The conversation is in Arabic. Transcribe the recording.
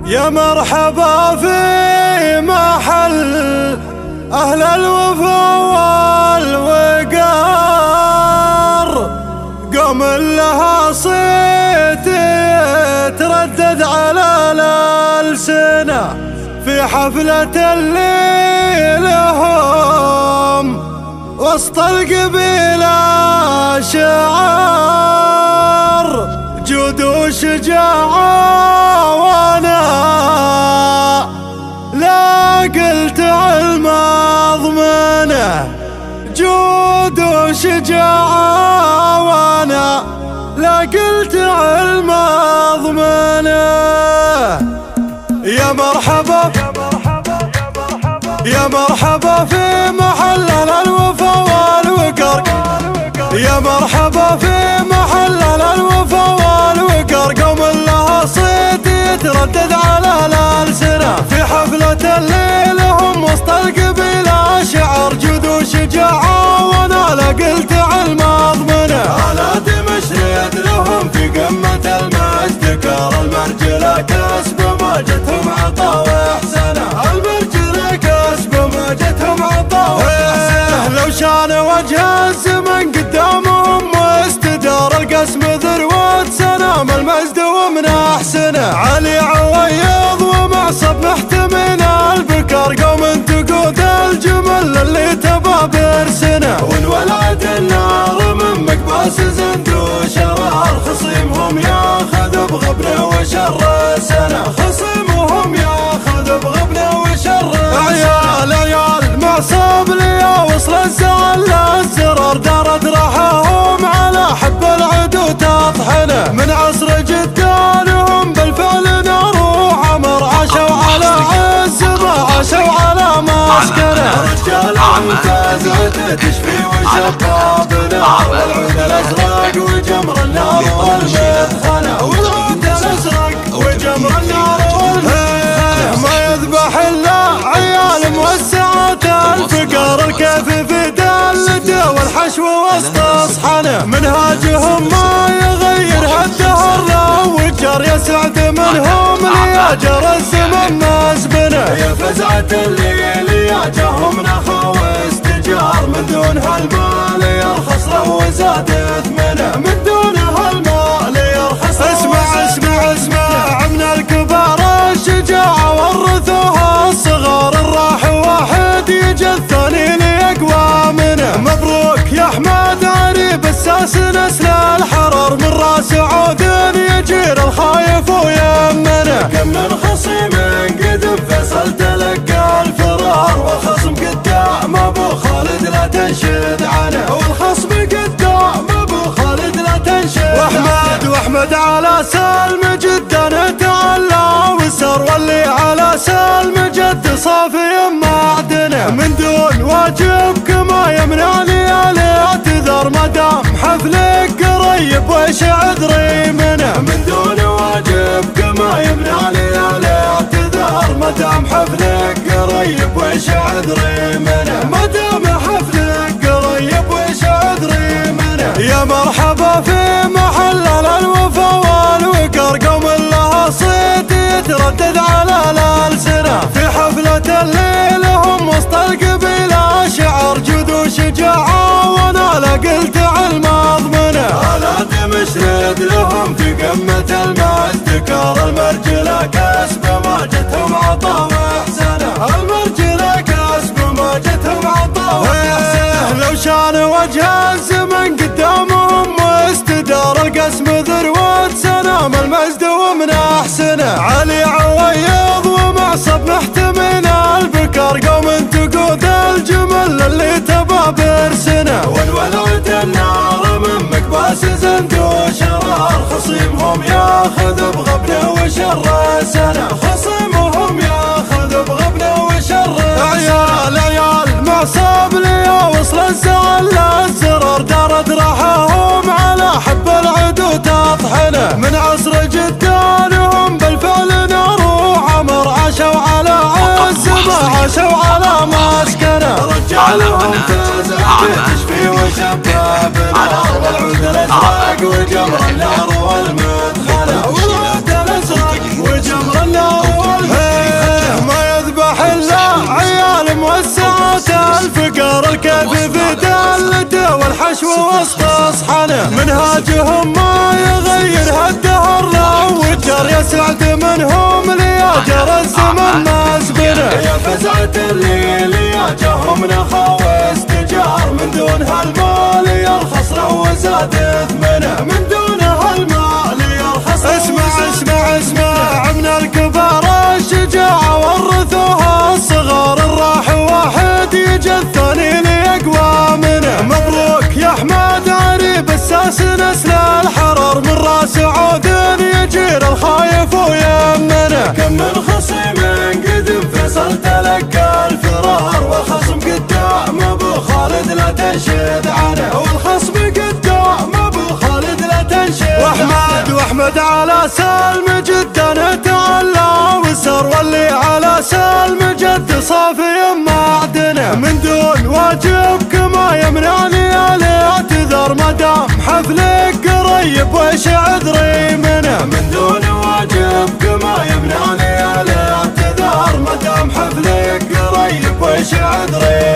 يا مرحبا في محل أهل الوفا والوقار، قوم لها صيت يتردد على الألسنة في حفلة الليل هم وسط القبيلة شعار جود وشجاعة، وانا لا قلت علم اضمنه. جود وشجاعة وانا لا قلت علم اضمنه. يا مرحبا يا مرحبا في محل الوفا والوقار، يا مرحبا في محل الوفا والوقار، قوم لها صيت يتردد على الألسنة في حفلة الليل هم وسط القبيلة شعر جود وشجاعة، وانا لا قلت علم اضمنه. آلات مشرد لهم في قمة المجد، كار المرجلة كسب ما جتهم عطا واحسنه. المرجلة كسب ما جتهم عطا واحسنه. لو شان وجه الزمن قدامهم واستدار القسم ذروة سنام المجد ومن احسنه. علي عويض ومعصب محتمين البكار، قوم تقود الجمل اللي تبى برسنه. ونولعت النار من مقباس زند وشرار، خصيمهم ياخذ بغبنه وشر سنه. خصيمهم ياخذ بغبنه وشر عيال عيال معصب ليا وصل الزعل للزرار، دارت راحهم على حب العدو تطحنه. من عصر جدانهم بالفعل نار وعمر، عاشوا على عز ما عاشوا على مسكنه. رجال ممتازة تشفي وشبابنا، والعود الازرق وجمر النار والمدخنه. والعود الازرق وجمر النار والمدخنه. ما يذبح الا عيال موسعات الفقر، الكيف في دلته والحشو وسط اصحنه. منهاجهم ما يغير الدهر لو وجر، يا سعد منهم لياجر الزمن مسبنه. يا فزعة الليل يا جهم نخا واستجار، من دونها المال يرخص له وزاد ثمنه. من دونها المال يرخص له. اسمع اسمع اسمع من الكبار الشجاعة ورثوها الصغار، الراح واحد يجي الثاني ليقوى منه. مبروك يا احمد عريب الساس نسل الحرار، من راس عود يجير الخايف ويمنه. كم من خصيم قد فيصل تلقى الفرار، والخصم قدام ابو خالد لا تنشد عنه. والخصم قدام ابو خالد لا تنشد. واحمد على سلم جدا تعلى وسر، واللي على سلم جد صافي معدنه. من دون واجبك ما يمنعني الاعتذار، ما دام حفلك قريب وش عذري منه. من دون واجبك ما يمنعني الاعتذار، ما دام حفلك قريب وش عذري منه. ما دام حفلك قريب وش عذري منه. يا مرحبا في محل الوفا والوقار، قوم لها صيت يتردد على الألسنة في حفلة الليل هم وسط القبيلة شعر جود وشجاعة، وانا لا قلت علم اضمنه. آلات مشرد لهم في قمة المجد، كار المرجلة كسب ما جتهم عطا واحسنه. المرجلة كسب ما جتهم عطا واحسنه. لو شان وجه الزمن قدامهم واستدار القسم ذروة سنام المجد ومن احسنه. علي عويض ومعصب محتمين البكار، قوم تقود الجمل اللي تبى برسنه. ونولعت النار من مقباس زند وشرار، خصيمهم ياخذ بغبنه وشر سنه. خصيمهم ياخذ بغبنه وشر عيال عيال معصب ليا وصل الزعل للزرار، دارت راحهم على حب العدو تطحنه. من عصر جدانهم بالفعل نار وعمر، عاشوا على عز ما عاشوا على مسكنه. رجالهم تزعج تشفي وشبابنا، والعود الازرق وجمر النار والمدخنه. والعود الازرق وجمر النار ووسط اصحانه. منهاجهم ما يغيرها الدهر لو وجر، يا سعد منهم لياجر الزمن ناسبنه. يا فزعة الليل يا جهم نخاوي استجار، من دونها المال يرخص له وزاد ثمنه، من دونها المال يرخص له. اسمع من الكبار الشجاعة ورثوها الصغار، الراح واحد يجي الثاني ليقوى منه. مبروك يا احمد عريب الساس نسل الحرر، من راس عود يجير الخايف ويمنه. كم من خصيم قدم فيصل تلقى الفرار، والخصم قدام ابو خالد لا تنشد عنه، والخصم قدام ابو خالد لا تنشد. واحمد على سلم جدا تعلى وسر، واللي على سلم جد صافي معدنه. من دون واجبك ما يمنعني الاعتذار، ما دام حفلك قريب وش عذري منه. من دون واجبك ما يمنعني الاعتذار، ما دام حفلك قريب وش عذري